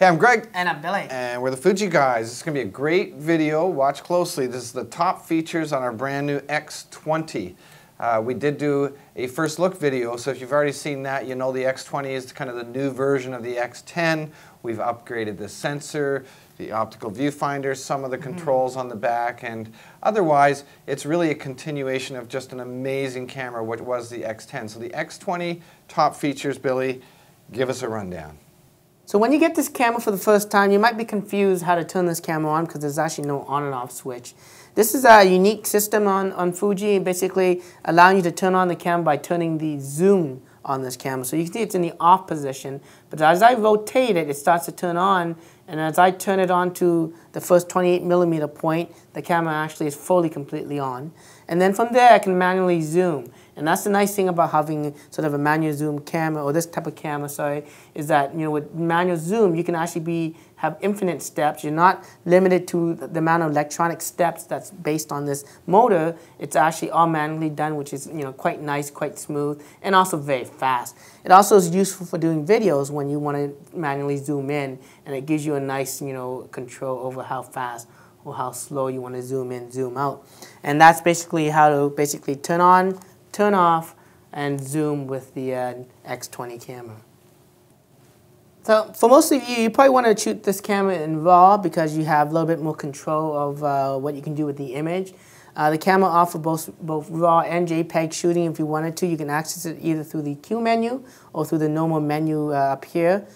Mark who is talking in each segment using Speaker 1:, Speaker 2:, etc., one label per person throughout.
Speaker 1: I'm Greg.
Speaker 2: And I'm Billy.
Speaker 1: And we're the Fuji guys. This is going to be a great video. Watch closely. This is the top features on our brand new X20. We did do a first look video, so if you've already seen that, you know the X20 is kind of the new version of the X10. We've upgraded the sensor, the optical viewfinder, some of the controls on the back, and otherwise it's really a continuation of just an amazing camera, what was the X10. So the X20 top features, Billy, give us a rundown.
Speaker 2: So when you get this camera for the first time, you might be confused how to turn this camera on because there's actually no on and off switch. This is a unique system on Fuji, basically allowing you to turn on the camera by turning the zoom on this camera. So you can see it's in the off position, but as I rotate it, it starts to turn on, and as I turn it on to the first 28mm point, the camera actually is fully completely on. And then from there I can manually zoom. And that's the nice thing about having sort of a manual zoom camera, or this type of camera, sorry, is that, you know, with manual zoom you can actually have infinite steps. You're not limited to the amount of electronic steps that's based on this motor. It's actually all manually done, which is, you know, quite nice, quite smooth, and also very fast. It also is useful for doing videos when you want to manually zoom in, and it gives you a nice, you know, control over how fast or how slow you want to zoom in, zoom out. And that's basically how to turn on, turn off, and zoom with the X20 camera. So for most of you, you probably want to shoot this camera in RAW because you have a little bit more control of what you can do with the image. The camera offers both RAW and JPEG shooting if you wanted to. You can access it either through the Q menu or through the normal menu up here.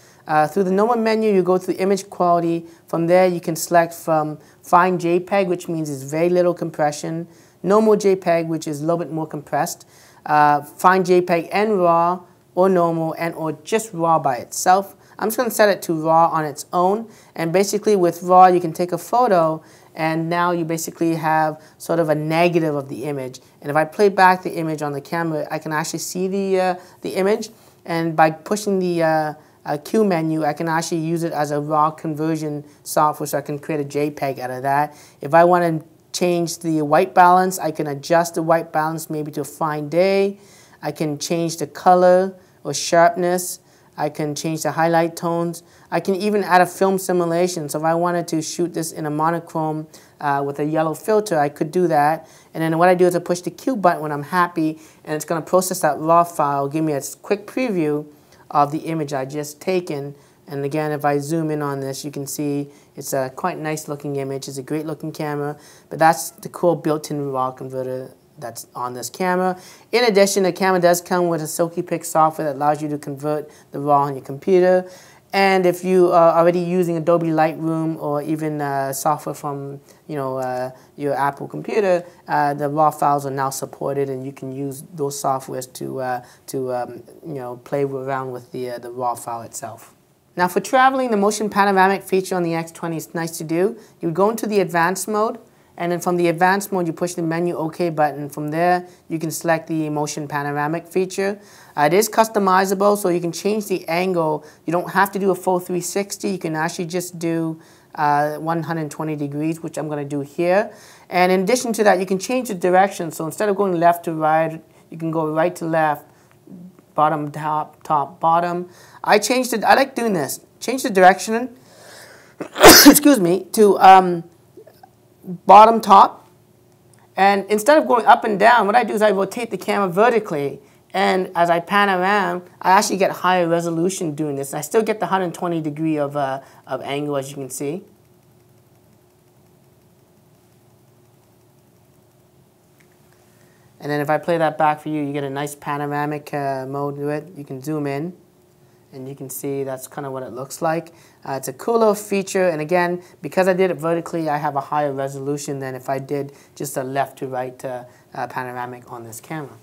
Speaker 2: Through the normal menu, you go to image quality. From there, you can select from fine JPEG, which means it's very little compression, normal JPEG, which is a little bit more compressed, fine JPEG and RAW, or normal, and or just RAW by itself. I'm just going to set it to RAW on its own, and basically with RAW you can take a photo, and now you basically have sort of a negative of the image. And if I play back the image on the camera, I can actually see the image, and by pushing the Q menu, I can actually use it as a RAW conversion software, so I can create a JPEG out of that. If I want to change the white balance, I can adjust the white balance maybe to a fine day. I can change the color or sharpness. I can change the highlight tones. I can even add a film simulation. So if I wanted to shoot this in a monochrome with a yellow filter, I could do that. And then what I do is I push the Q button when I'm happy, and it's going to process that RAW file, give me a quick preview of the image I just taken. And again, if I zoom in on this, you can see it's a quite nice looking image. It's a great looking camera, but that's the cool built-in RAW converter that's on this camera. In addition, the camera does come with a Silky Pick software that allows you to convert the RAW on your computer. And if you are already using Adobe Lightroom or even software from, you know, your Apple computer, the RAW files are now supported, and you can use those softwares to you know, play around with the RAW file itself. Now for traveling, the motion panoramic feature on the X20 is nice to do. You go into the advanced mode, and then from the advanced mode you push the menu OK button. From there you can select the motion panoramic feature. It is customizable, so you can change the angle. You don't have to do a full 360. You can actually just do 120 degrees, which I'm going to do here. And in addition to that, you can change the direction. So instead of going left to right, you can go right to left, bottom, top, top, bottom. I like doing this. Change the direction, excuse me, to bottom, top. And instead of going up and down, what I do is I rotate the camera vertically. And as I pan around, I actually get higher resolution doing this. I still get the 120 degree of angle, as you can see. And then if I play that back for you, you get a nice panoramic mode to it. You can zoom in, and you can see that's kind of what it looks like. It's a cool little feature, and again, because I did it vertically, I have a higher resolution than if I did just a left to right panoramic on this camera.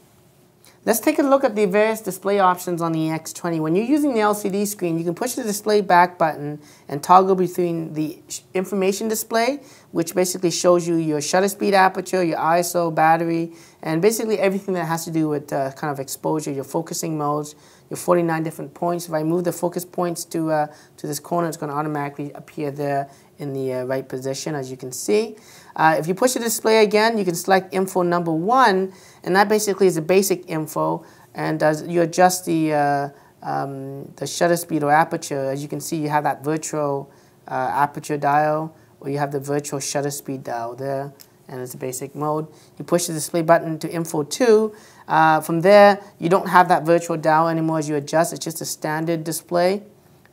Speaker 2: Let's take a look at the various display options on the X20. When you're using the LCD screen, you can push the display back button and toggle between the information display, which basically shows you your shutter speed, aperture, your ISO, battery, and basically everything that has to do with kind of exposure, your focusing modes, your 49 different points. If I move the focus points to this corner, it's going to automatically appear there in the right position, as you can see. If you push the display again, you can select info number 1, and that basically is the basic info. And as you adjust the the shutter speed or aperture, as you can see, you have that virtual aperture dial, or you have the virtual shutter speed dial there, and it's a basic mode. You push the display button to Info 2. From there, you don't have that virtual dial anymore as you adjust. It's just a standard display.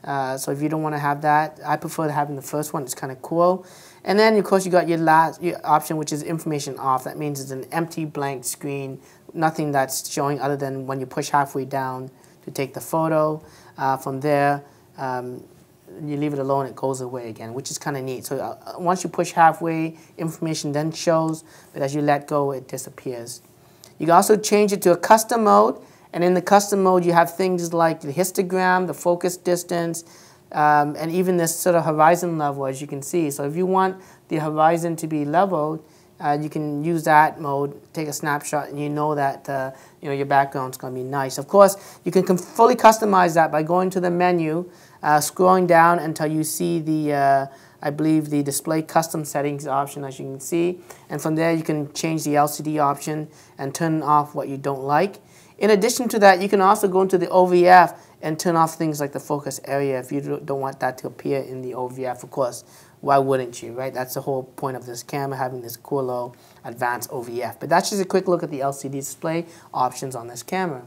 Speaker 2: So if you don't want to have that, I prefer having the first one. It's kind of cool. And then, of course, you got your last option, which is information off. That means it's an empty blank screen, nothing that's showing other than when you push halfway down to take the photo. From there, you leave it alone, it goes away again, which is kind of neat. So once you push halfway, information then shows, but as you let go, it disappears. You can also change it to a custom mode, and in the custom mode, you have things like the histogram, the focus distance, and even this sort of horizon level, as you can see. So if you want the horizon to be leveled, you can use that mode, take a snapshot, and you know that your background's going to be nice. Of course, you can fully customize that by going to the menu, scrolling down until you see the, I believe, the display custom settings option, as you can see. And from there, you can change the LCD option and turn off what you don't like. In addition to that, you can also go into the OVF and turn off things like the focus area if you don't want that to appear in the OVF, of course. Why wouldn't you, right? That's the whole point of this camera, having this cool, low, advanced OVF. But that's just a quick look at the LCD display options on this camera.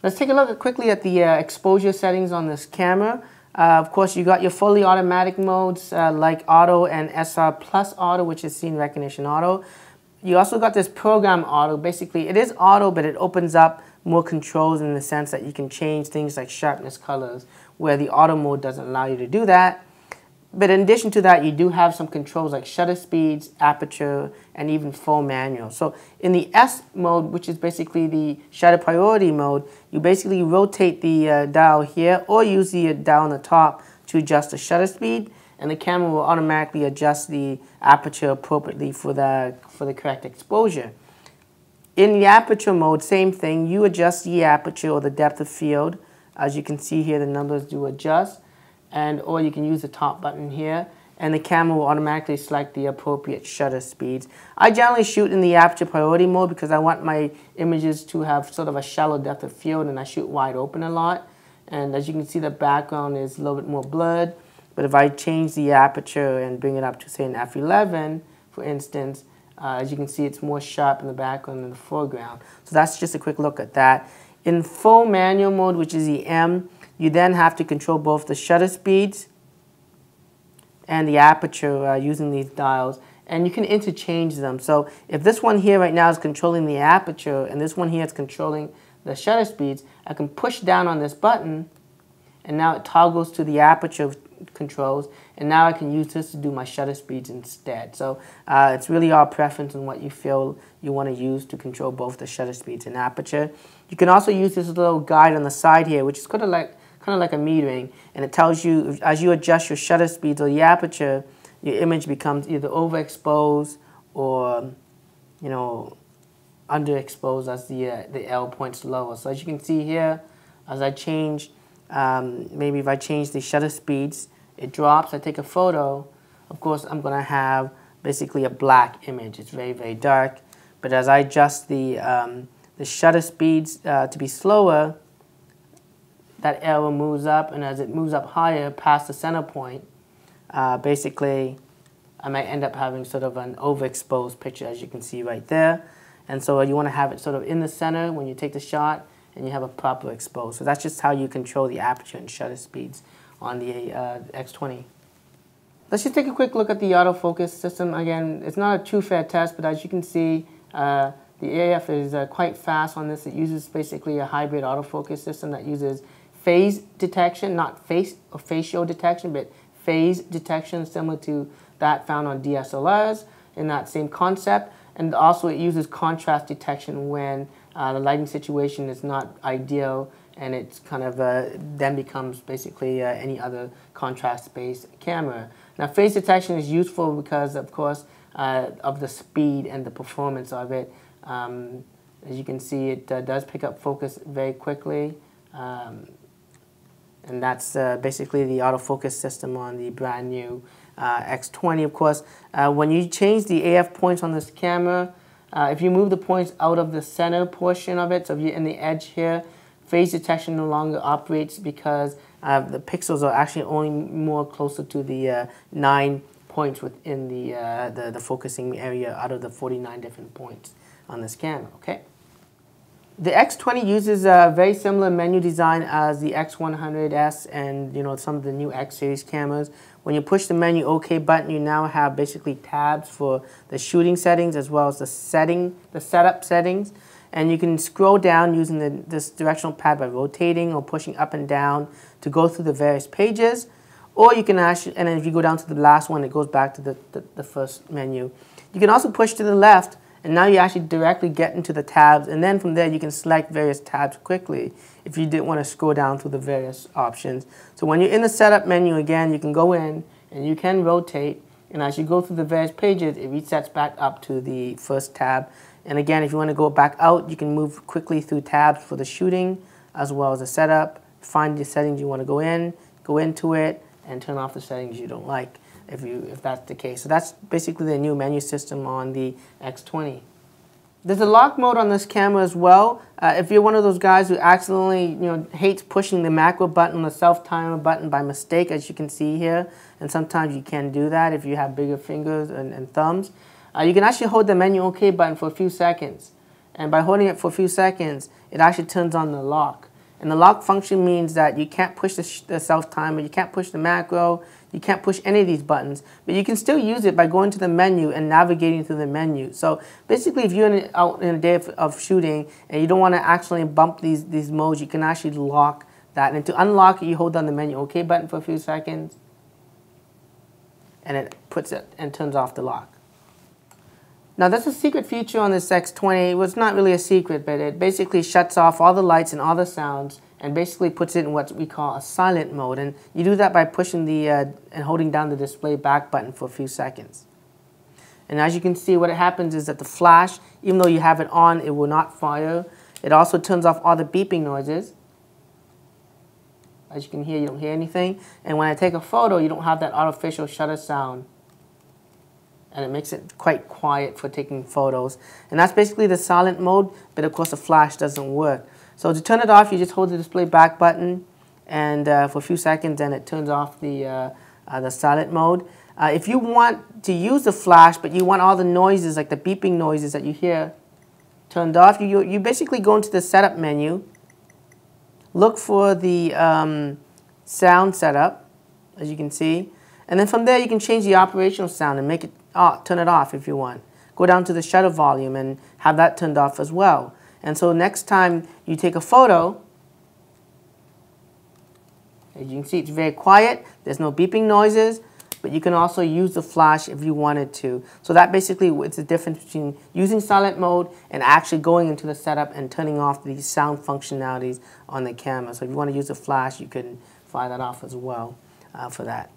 Speaker 2: Let's take a look quickly at the exposure settings on this camera. Of course, you got your fully automatic modes like Auto and SR Plus Auto, which is Scene Recognition Auto. You also got this Program Auto. Basically, it is auto, but it opens up more controls in the sense that you can change things like sharpness, colors, where the auto mode doesn't allow you to do that. But in addition to that, you do have some controls like shutter speeds, aperture, and even full manual. So in the S mode, which is basically the shutter priority mode, you basically rotate the dial here or use the dial on the top to adjust the shutter speed, and the camera will automatically adjust the aperture appropriately for the correct exposure. In the aperture mode, same thing. You adjust the aperture or the depth of field. As you can see here, the numbers do adjust. Or you can use the top button here, and the camera will automatically select the appropriate shutter speeds. I generally shoot in the aperture priority mode because I want my images to have sort of a shallow depth of field, and I shoot wide open a lot. And as you can see, the background is a little bit more blurred. But if I change the aperture and bring it up to, say, an f11, for instance, as you can see, it's more sharp in the background than the foreground. So that's just a quick look at that. In full manual mode, which is the M, you then have to control both the shutter speeds and the aperture using these dials, and you can interchange them. So if this one here right now is controlling the aperture and this one here is controlling the shutter speeds, I can push down on this button, and now it toggles to the aperture controls, and now I can use this to do my shutter speeds instead. So it's really our preference on what you feel you want to use to control both the shutter speeds and aperture. You can also use this little guide on the side here, which is kind of like a metering, and it tells you as you adjust your shutter speeds or the aperture, your image becomes either overexposed or underexposed as the L points lower. So as you can see here, as I change, maybe if I change the shutter speeds, it drops. I take a photo. Of course, I'm going to have basically a black image. It's very, very dark. But as I adjust the shutter speeds to be slower, that arrow moves up, and as it moves up higher past the center point, basically I might end up having sort of an overexposed picture, as you can see right there. And so you want to have it sort of in the center when you take the shot, and you have a proper expose. So that's just how you control the aperture and shutter speeds on the X20. Let's just take a quick look at the autofocus system. Again, it's not a true fair test, but as you can see, the AF is quite fast on this. It uses basically a hybrid autofocus system that uses phase detection, not face or facial detection, but phase detection, similar to that found on DSLRs in that same concept. And also it uses contrast detection when the lighting situation is not ideal, and it's kind of then becomes basically any other contrast-based camera. Now, phase detection is useful because, of course, of the speed and the performance of it. As you can see, it does pick up focus very quickly, and that's basically the autofocus system on the brand new X20. Of course, when you change the AF points on this camera, if you move the points out of the center portion of it, so if you're in the edge here, phase detection no longer operates because the pixels are actually only more closer to the 9 points within the focusing area out of the 49 different points on this camera, okay? The X20 uses a very similar menu design as the X100S and some of the new X series cameras. When you push the menu OK button, you now have basically tabs for the shooting settings as well as the setup settings. And you can scroll down using this directional pad by rotating or pushing up and down to go through the various pages. Or you can actually, and then if you go down to the last one, it goes back to the first menu. You can also push to the left, and now you actually directly get into the tabs, and then from there you can select various tabs quickly if you didn't want to scroll down through the various options. So when you're in the setup menu again, you can go in and you can rotate, and as you go through the various pages, it resets back up to the first tab. And again, if you want to go back out, you can move quickly through tabs for the shooting as well as the setup, find the settings you want to go into it, and turn off the settings you don't like if that's the case. So that's basically the new menu system on the X20. There's a lock mode on this camera as well. If you're one of those guys who accidentally hates pushing the macro button, the self-timer button by mistake, as you can see here, and sometimes you can do that if you have bigger fingers and thumbs, you can actually hold the menu OK button for a few seconds. And by holding it for a few seconds, it actually turns on the lock. And the lock function means that you can't push the self-timer, you can't push the macro, you can't push any of these buttons, but you can still use it by going to the menu and navigating through the menu. So basically, if you're out in a day of shooting and you don't want to accidentally bump these modes, you can actually lock that. And to unlock it, you hold down the menu OK button for a few seconds, and it puts it and turns off the lock. Now there's a secret feature on this X20. Well, it's not really a secret, but it basically shuts off all the lights and all the sounds and basically puts it in what we call a silent mode. And you do that by pushing and holding down the display back button for a few seconds. And as you can see, what happens is that the flash, even though you have it on, it will not fire. It also turns off all the beeping noises. As you can hear, you don't hear anything. And when I take a photo, you don't have that artificial shutter sound. And it makes it quite quiet for taking photos. And that's basically the silent mode, but of course the flash doesn't work. So to turn it off, you just hold the display back button and for a few seconds, and it turns off the silent mode. If you want to use the flash, but you want all the noises, like the beeping noises that you hear, turned off, you basically go into the setup menu, look for the sound setup, as you can see, and then from there you can change the operational sound and make it turn it off if you want. Go down to the shutter volume and have that turned off as well. And so next time you take a photo, as you can see, it's very quiet. There's no beeping noises, but you can also use the flash if you wanted to. So that basically is the difference between using silent mode and actually going into the setup and turning off the sound functionalities on the camera. So if you want to use the flash, you can fire that off as well for that.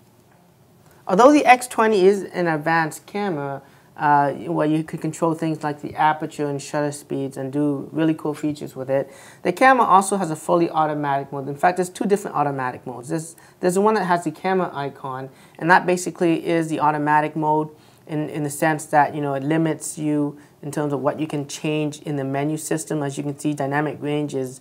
Speaker 2: Although the X20 is an advanced camera, where you could control things like the aperture and shutter speeds and do really cool features with it, the camera also has a fully automatic mode. In fact, there's two different automatic modes. There's the one that has the camera icon, and that basically is the automatic mode in the sense that it limits you in terms of what you can change in the menu system. As you can see, dynamic range is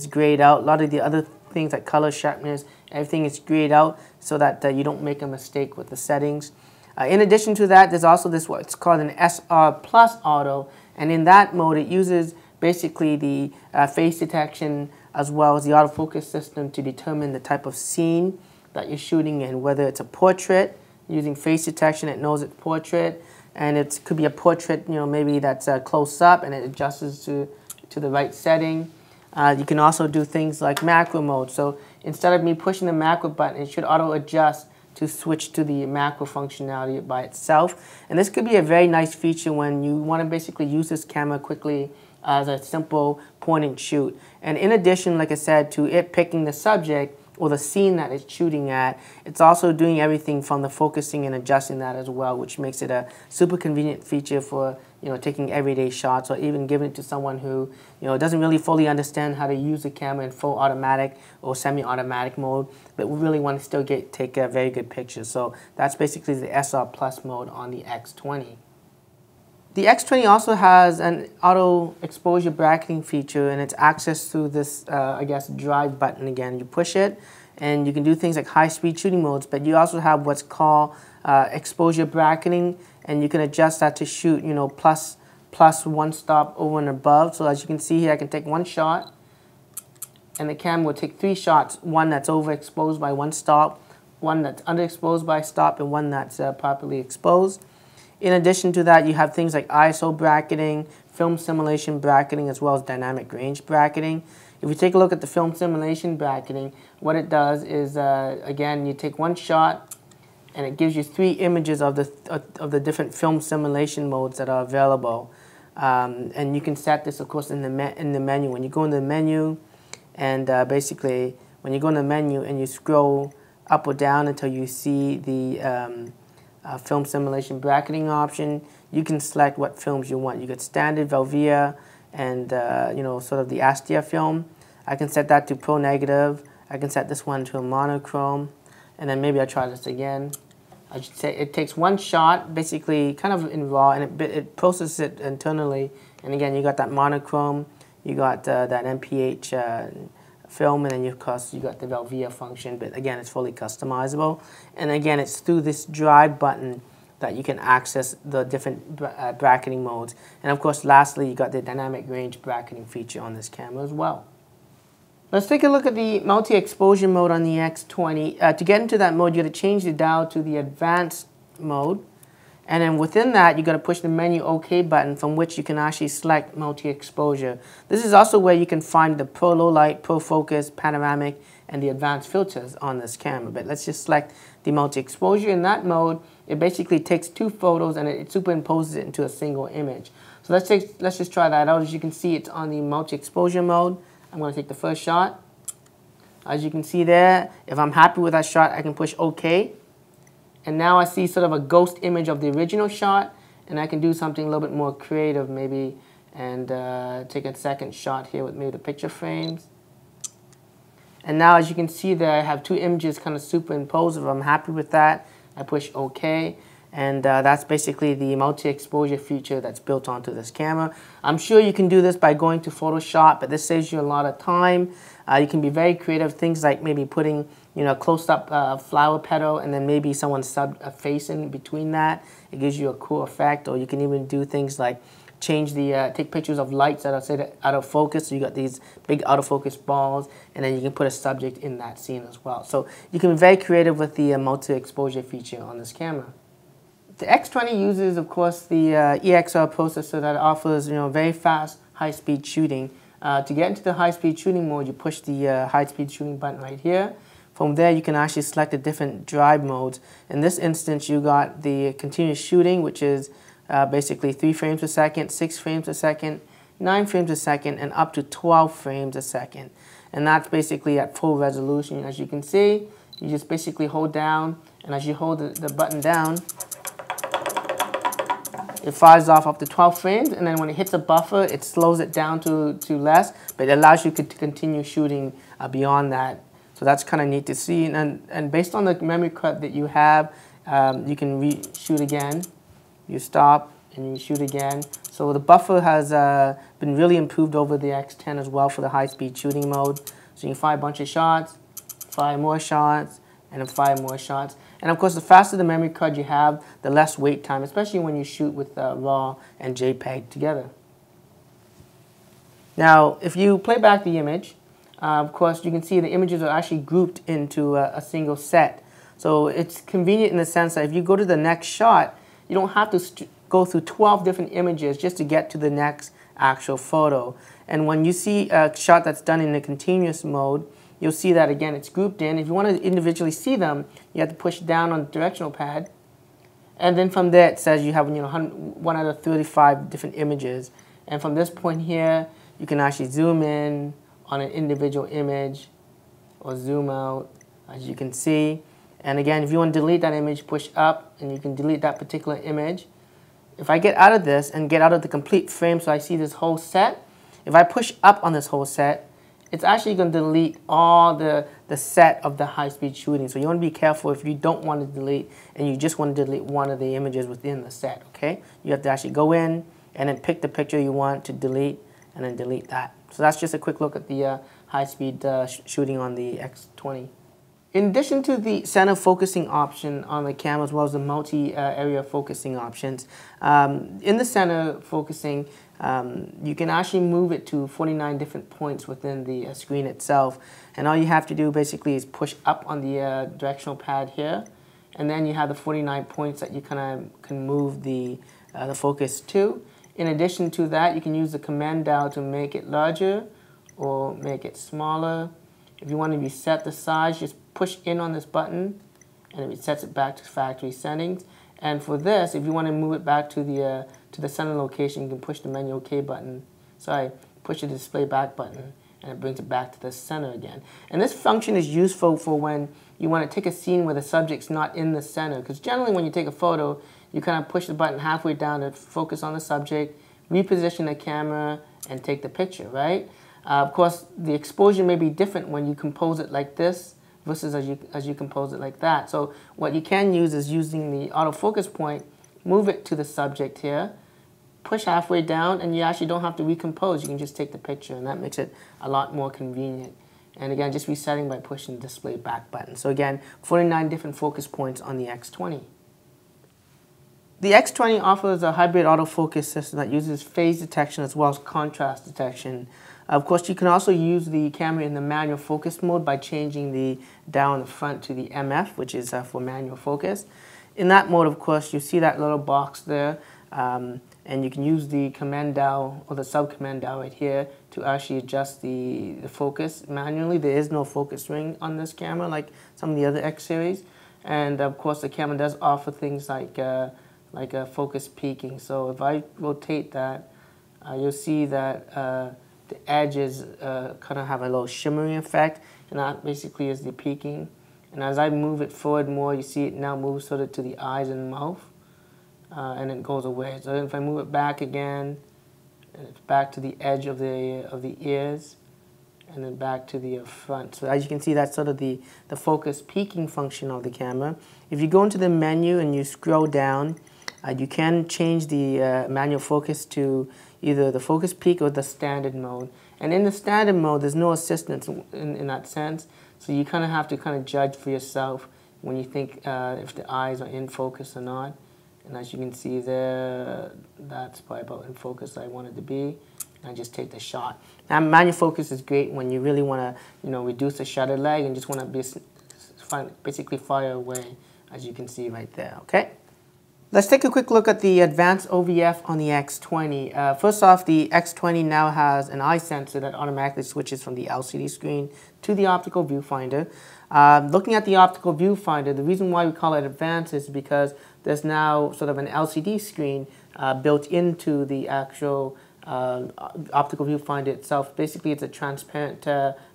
Speaker 2: grayed out. A lot of the other things like color sharpness, everything is grayed out so that you don't make a mistake with the settings. In addition to that, there's also what's called an SR Plus Auto, and in that mode it uses basically the face detection as well as the autofocus system to determine the type of scene that you're shooting in, whether it's a portrait. Using face detection, it knows it's portrait, and it could be a portrait, maybe that's close up, and it adjusts to the right setting. You can also do things like macro mode. So instead of me pushing the macro button, it should auto adjust to switch to the macro functionality by itself. And this could be a very nice feature when you want to basically use this camera quickly as a simple point and shoot. And in addition, like I said, to it picking the subject or the scene that it's shooting at, it's also doing everything from the focusing and adjusting that as well, which makes it a super convenient feature for taking everyday shots, or even giving it to someone who doesn't really fully understand how to use the camera in full automatic or semi-automatic mode, but we really want to still take very good pictures. So that's basically the SR Plus mode on the X20. The The X20 also has an auto exposure bracketing feature, and it's accessed through this, I guess, drive button again. You push it, and you can do things like high-speed shooting modes, but you also have what's called exposure bracketing, and you can adjust that to shoot, you know, plus one stop over and above. So as you can see here, I can take one shot, and the camera will take 3 shots, one that's overexposed by one stop, one that's underexposed by stop, and one that's properly exposed. In addition to that, you have things like ISO bracketing, film simulation bracketing, as well as dynamic range bracketing. If we take a look at the film simulation bracketing, what it does is, again, you take one shot, and it gives you 3 images of the different film simulation modes that are available. And you can set this, of course, in the menu. When you go in the menu, and basically, when you go in the menu and you scroll up or down until you see the film simulation bracketing option, you can select what films you want. You get standard, Velvia, and you know, sort of the Astia film. I can set that to Pro Negative. I can set this one to a monochrome, and then maybe I'll try this again. I should say it takes one shot, basically kind of in RAW, and it processes it internally. And again, you got that monochrome, you got that MPH film, and then of course you got the Velvia function, but again, it's fully customizable. And again, it's through this drive button that you can access the different bracketing modes. And of course, lastly, you got the dynamic range bracketing feature on this camera as well. Let's take a look at the multi-exposure mode on the X20. To get into that mode, you got to change the dial to the advanced mode. And then within that, you got to push the menu OK button, from which you can actually select multi-exposure. This is also where you can find the Pro Low Light, Pro Focus, Panoramic, and the advanced filters on this camera. But let's just select the multi-exposure. In that mode, it basically takes 2 photos and it superimposes it into a single image. So let's just try that out. As you can see, it's on the multi-exposure mode. I'm going to take the first shot. As you can see there, if I'm happy with that shot, I can push OK. And now I see sort of a ghost image of the original shot, and I can do something a little bit more creative maybe, and take a second shot here with maybe the picture frames. And now as you can see there, I have 2 images kind of superimposed. If I'm happy with that, I push OK. And that's basically the multi-exposure feature that's built onto this camera. I'm sure you can do this by going to Photoshop, but this saves you a lot of time. You can be very creative, things like maybe putting, you know, close-up flower petal and then maybe someone's face in between that. It gives you a cool effect. Or you can even do things like change the, take pictures of lights that are, say, out of focus. So you got these big autofocus balls, and then you can put a subject in that scene as well. So you can be very creative with the multi-exposure feature on this camera. The X20 uses, of course, the EXR processor that offers, you know, very fast, high-speed shooting. To get into the high-speed shooting mode, you push the high-speed shooting button right here. From there, you can actually select the different drive modes. In this instance, you got the continuous shooting, which is basically 3 frames per second, 6 frames per second, 9 frames per second, and up to 12 frames a second. And that's basically at full resolution. As you can see, you just basically hold down, and as you hold the button down, it fires off up to 12 frames, and then when it hits a buffer, it slows it down to less, but it allows you to continue shooting beyond that. So that's kind of neat to see. And based on the memory card that you have, you can reshoot again. You stop and you shoot again. So the buffer has been really improved over the X10 as well for the high-speed shooting mode. So you can fire a bunch of shots, fire more shots, and then fire more shots. And of course, the faster the memory card you have, the less wait time, especially when you shoot with RAW and JPEG together. Now, if you play back the image, of course, you can see the images are actually grouped into a single set. So it's convenient in the sense that if you go to the next shot, you don't have to go through 12 different images just to get to the next actual photo. And when you see a shot that's done in the continuous mode, you'll see that again it's grouped in. If you want to individually see them, you have to push down on the directional pad, and then from there it says you have, you know, 1 out of 35 different images. And from this point here, you can actually zoom in on an individual image or zoom out, as you can see. And again, if you want to delete that image, push up and you can delete that particular image. If I get out of this and get out of the complete frame, so I see this whole set, if I push up on this whole set, it's actually going to delete all the the set of the high-speed shooting. So you want to be careful if you don't want to delete and you just want to delete one of the images within the set, okay? You have to actually go in and then pick the picture you want to delete and then delete that. So that's just a quick look at the high-speed shooting on the X20. In addition to the center focusing option on the camera as well as the multi-area focusing options, in the center focusing, you can actually move it to 49 different points within the screen itself. And all you have to do basically is push up on the directional pad here, and then you have the 49 points that you kind of can move the focus to. In addition to that, you can use the command dial to make it larger or make it smaller. If you want to reset the size, just push in on this button and it resets it back to factory settings. And for this, if you want to move it back to the center location, you can push the menu OK button. Push the display back button, and it brings it back to the center again. And this function is useful for when you want to take a scene where the subject's not in the center. Because generally when you take a photo, you kind of push the button halfway down to focus on the subject, reposition the camera, and take the picture, right? Of course, the exposure may be different when you compose it like this versus as you compose it like that. So what you can use is using the autofocus point, move it to the subject here, push halfway down, and you actually don't have to recompose. You can just take the picture, and that makes it a lot more convenient. And again, just resetting by pushing the display back button. So again, 49 different focus points on the X20. The X20 offers a hybrid autofocus system that uses phase detection as well as contrast detection. Of course, you can also use the camera in the manual focus mode by changing the dial in the front to the MF, which is for manual focus. In that mode, of course, you see that little box there, and you can use the command dial or the sub-command dial right here to actually adjust the focus manually. There is no focus ring on this camera like some of the other X series. And of course, the camera does offer things like a focus peaking. So if I rotate that, you'll see that the edges kind of have a little shimmering effect, and that basically is the peaking. And as I move it forward more, you see it now moves sort of to the eyes and mouth, and it goes away. So if I move it back again, and it's back to the edge of the ears, and then back to the front. So as you can see, that's sort of the focus peaking function of the camera. If you go into the menu and you scroll down, you can change the manual focus to either the focus peak or the standard mode. And in the standard mode, there's no assistance in that sense. So you kind of have to judge for yourself when you think if the eyes are in focus or not. And as you can see there, that's probably about in focus I want it to be. And I just take the shot. Now, manual focus is great when you really want to, reduce the shutter lag and just want to basically fire away, as you can see right there. Okay. Let's take a quick look at the advanced OVF on the X20. First off, the X20 now has an eye sensor that automatically switches from the LCD screen to the optical viewfinder. Looking at the optical viewfinder, the reason why we call it advanced is because there's now sort of an LCD screen built into the actual optical viewfinder itself. Basically, it's a transparent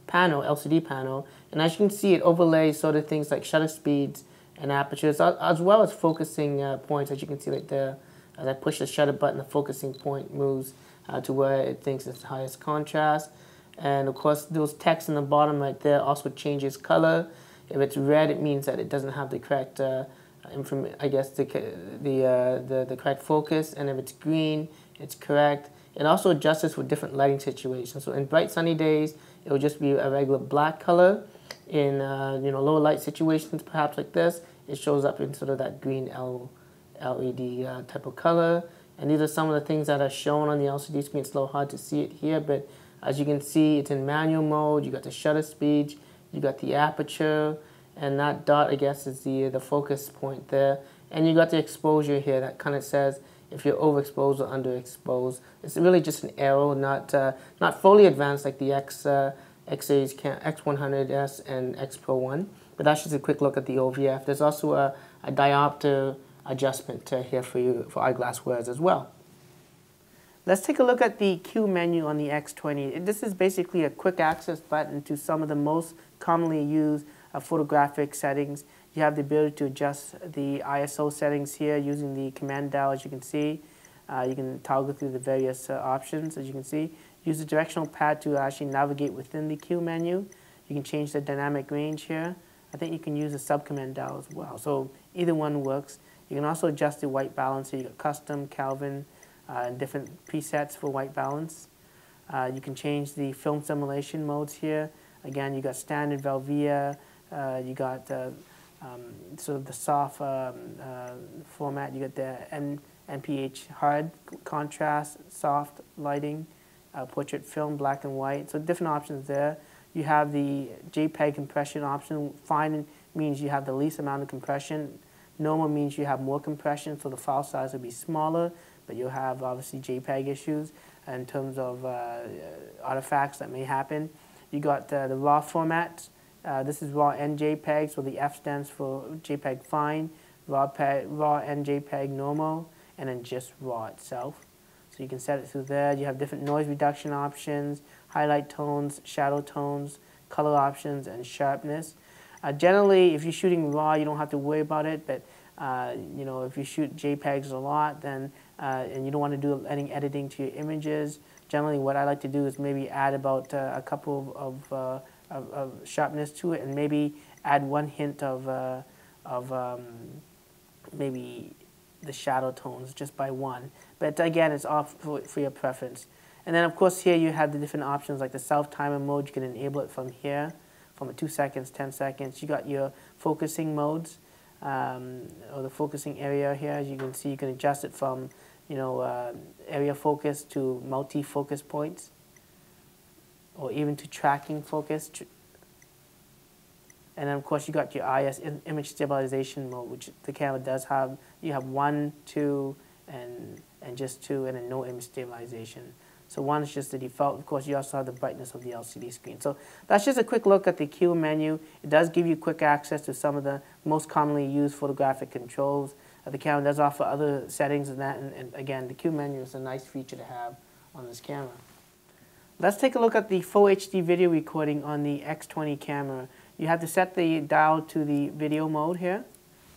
Speaker 2: panel, LCD panel, and as you can see, it overlays sort of things like shutter speeds and apertures, as well as focusing points, as you can see right there. As I push the shutter button, the focusing point moves to where it thinks it's the highest contrast. And of course, those text in the bottom right there also changes color. If it's red, it means that it doesn't have the correct the correct focus. And if it's green, it's correct. It also adjusts for different lighting situations. So in bright sunny days, it will just be a regular black color. In low light situations, perhaps like this, it shows up in sort of that green LED type of color. And these are some of the things that are shown on the LCD screen. It's a little hard to see it here, but as you can see, it's in manual mode. You got the shutter speed, you got the aperture, and that dot, I guess, is the focus point there. And you got the exposure here that kind of says if you're overexposed or underexposed. It's really just an arrow, not fully advanced like the X series X100S and X Pro 1, but that's just a quick look at the OVF. There's also a diopter adjustment here for you for eyeglass wearers as well. Let's take a look at the Q menu on the X20. This is basically a quick access button to some of the most commonly used photographic settings. You have the ability to adjust the ISO settings here using the command dial, as you can see. You can toggle through the various options, as you can see. Use the directional pad to actually navigate within the Q menu. You can change the dynamic range here. I think you can use the sub-command dial as well. So either one works. You can also adjust the white balance. So you got custom, Kelvin, and different presets for white balance. You can change the film simulation modes here. Again, you got standard Velvia. You got sort of the soft format. You got the NPH hard contrast, soft lighting, portrait film, black and white. So different options there. You have the JPEG compression option. Fine means you have the least amount of compression. Normal means you have more compression, so the file size will be smaller, but you'll have obviously JPEG issues in terms of artifacts that may happen. You got the RAW format. This is RAW and JPEG, so the F stands for JPEG fine, RAW and JPEG normal, and then just RAW itself. So you can set it through there. You have different noise reduction options, highlight tones, shadow tones, color options, and sharpness. Generally, if you're shooting RAW, you don't have to worry about it, but you know, if you shoot JPEGs a lot, then and you don't want to do any editing to your images, generally what I like to do is maybe add about a couple of sharpness to it, and maybe add one hint of maybe the shadow tones just by one. But again, it's off for your preference. And then of course here you have the different options like the self-timer mode. You can enable it from here, from 2 seconds, 10 seconds. You got your focusing modes, or the focusing area here. As you can see, you can adjust it from, you know, area focus to multi-focus points, or even to tracking focus. And then of course you got your IS, image stabilization mode, which the camera does have. You have 1, 2, and just 2, and then no image stabilization. So 1 is just the default. Of course, you also have the brightness of the LCD screen. So that's just a quick look at the Q menu. It does give you quick access to some of the most commonly used photographic controls. The camera does offer other settings and that. And again, the Q menu is a nice feature to have on this camera. Let's take a look at the full HD video recording on the X20 camera. You have to set the dial to the video mode here,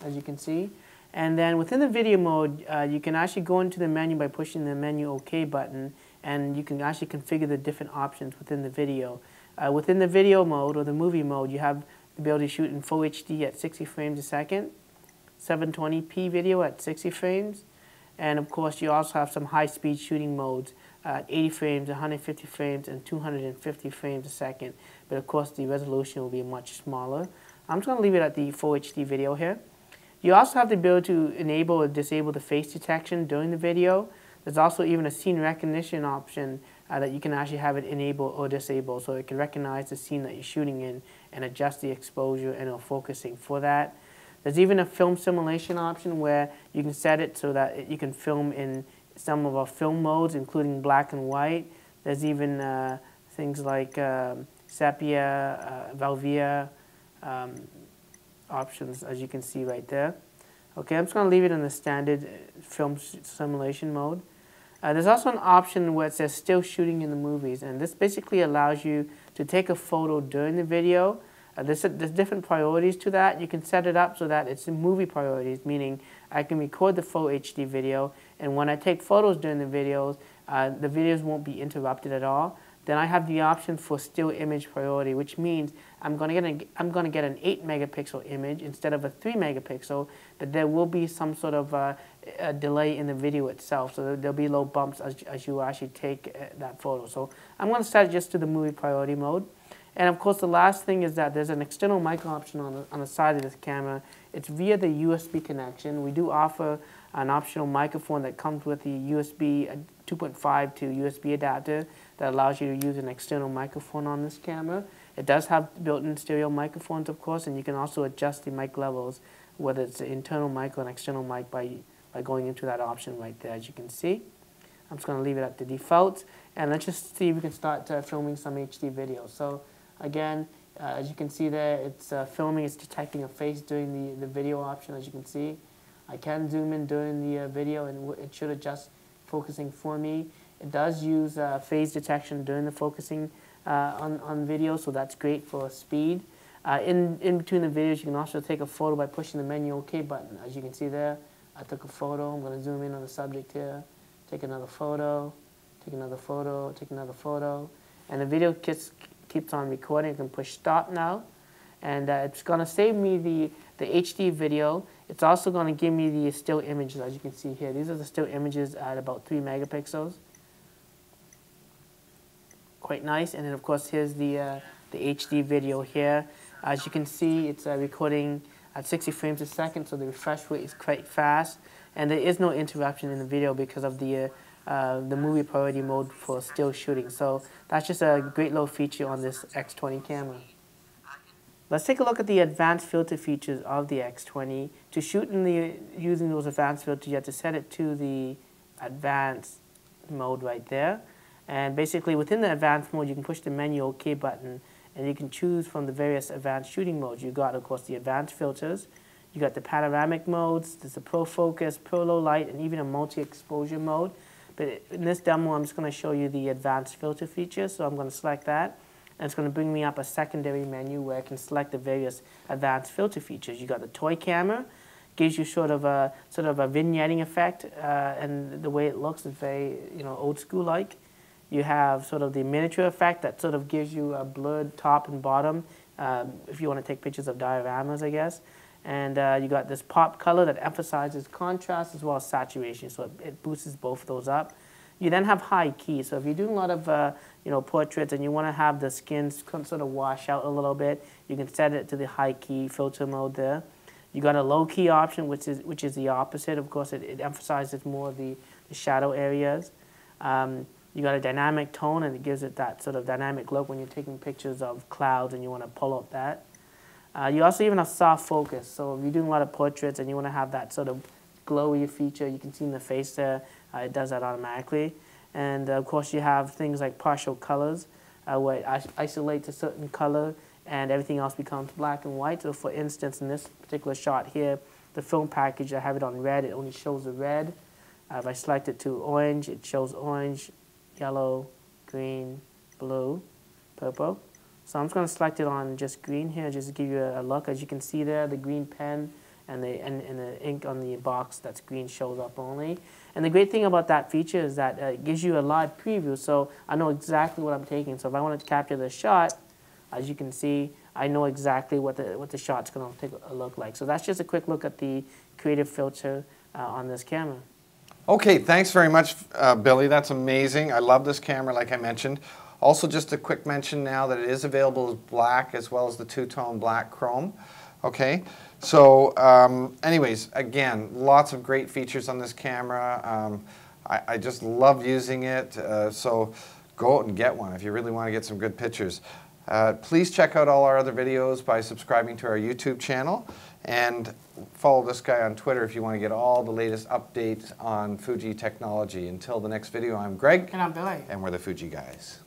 Speaker 2: as you can see. And then within the video mode, you can actually go into the menu by pushing the menu OK button, and you can actually configure the different options within the video. Within the video mode or the movie mode, you have the ability to shoot in full HD at 60 frames a second, 720p video at 60 frames, and of course you also have some high-speed shooting modes at 80 frames, 150 frames, and 250 frames a second. But of course the resolution will be much smaller. I'm just going to leave it at the full HD video here. You also have the ability to enable or disable the face detection during the video. There's also even a scene recognition option that you can actually have it enable or disable, so it can recognize the scene that you're shooting in and adjust the exposure and focusing for that. There's even a film simulation option where you can set it so that you can film in some of our film modes, including black and white. There's even things like sepia, Velvia options, as you can see right there. Okay, I'm just going to leave it in the standard film simulation mode. There's also an option where it says still shooting in the movies, and this basically allows you to take a photo during the video. There's different priorities to that. You can set it up so that it's in movie priorities, meaning I can record the full HD video, and when I take photos during the videos won't be interrupted at all. Then I have the option for still image priority, which means I'm going to get an 8 megapixel image instead of a 3 megapixel, but there will be some sort of a delay in the video itself, so there'll be low bumps as you actually take that photo. So I'm going to set it just to the movie priority mode. And of course the last thing is that there's an external mic option on the side of this camera. It's via the USB connection. We do offer an optional microphone that comes with the USB 2.5 to USB adapter that allows you to use an external microphone on this camera. It does have built-in stereo microphones, of course, and you can also adjust the mic levels, whether it's an internal mic or an external mic, by going into that option right there, as you can see. I'm just going to leave it at the default, and let's just see if we can start filming some HD video. So again, as you can see there, it's filming, it's detecting a face during the video option, as you can see. I can zoom in during the video, and it should adjust focusing for me. It does use phase detection during the focusing on video, so that's great for speed. In between the videos, you can also take a photo by pushing the menu OK button. As you can see there, I took a photo. I'm going to zoom in on the subject here, take another photo, take another photo, take another photo, and the video keeps on recording. I can push stop now, and it's going to save me the HD video. It's also going to give me the still images, as you can see here. These are the still images at about 3 megapixels. Quite nice. And then of course here's the HD video here. As you can see, it's recording at 60 frames a second, so the refresh rate is quite fast, and there is no interruption in the video because of the movie priority mode for still shooting. So that's just a great little feature on this X20 camera. Let's take a look at the advanced filter features of the X20. To shoot using those advanced filters, you have to set it to the advanced mode right there. And basically within the advanced mode, you can push the menu OK button, and you can choose from the various advanced shooting modes. You got, of course, the advanced filters. You got the panoramic modes. There's a pro focus, pro low light, and even a multi-exposure mode. But in this demo, I'm just going to show you the advanced filter feature. So I'm going to select that, and it's going to bring me up a secondary menu where I can select the various advanced filter features. You got the toy camera, gives you sort of a vignetting effect, and the way it looks is very old school like. You have sort of the miniature effect that sort of gives you a blurred top and bottom if you want to take pictures of dioramas, I guess. And you got this pop color that emphasizes contrast as well as saturation, so it boosts both of those up. You then have high key, so if you're doing a lot of portraits and you want to have the skin sort of wash out a little bit, you can set it to the high key filter mode there. You got a low key option, which is the opposite. Of course, it emphasizes more the shadow areas. You got a dynamic tone, and it gives it that sort of dynamic look when you're taking pictures of clouds and you want to pull up that. You also even have soft focus, so if you're doing a lot of portraits and you want to have that sort of glowy feature, you can see in the face there, it does that automatically. And of course you have things like partial colors, where it isolates a certain color and everything else becomes black and white. So for instance, in this particular shot here, the film package, I have it on red, it only shows the red. If I select it to orange, it shows orange, yellow, green, blue, purple. So I'm just going to select it on just green here, just to give you a look. As you can see there, the green pen and the ink on the box that's green shows up only. And the great thing about that feature is that it gives you a live preview, so I know exactly what I'm taking. So if I wanted to capture the shot, as you can see, I know exactly what the shot's going to look like. So that's just a quick look at the creative filter on this camera.
Speaker 1: Okay, thanks very much, Billy. That's amazing. I love this camera, like I mentioned. Also, just a quick mention now that it is available as black as well as the two-tone black chrome. Okay, so anyways, again, lots of great features on this camera. I just love using it, so go out and get one if you really want to get some good pictures. Please check out all our other videos by subscribing to our YouTube channel, and follow this guy on Twitter if you want to get all the latest updates on Fuji technology. Until the next video, I'm Greg.
Speaker 2: And I'm Billy.
Speaker 1: And we're the Fuji guys.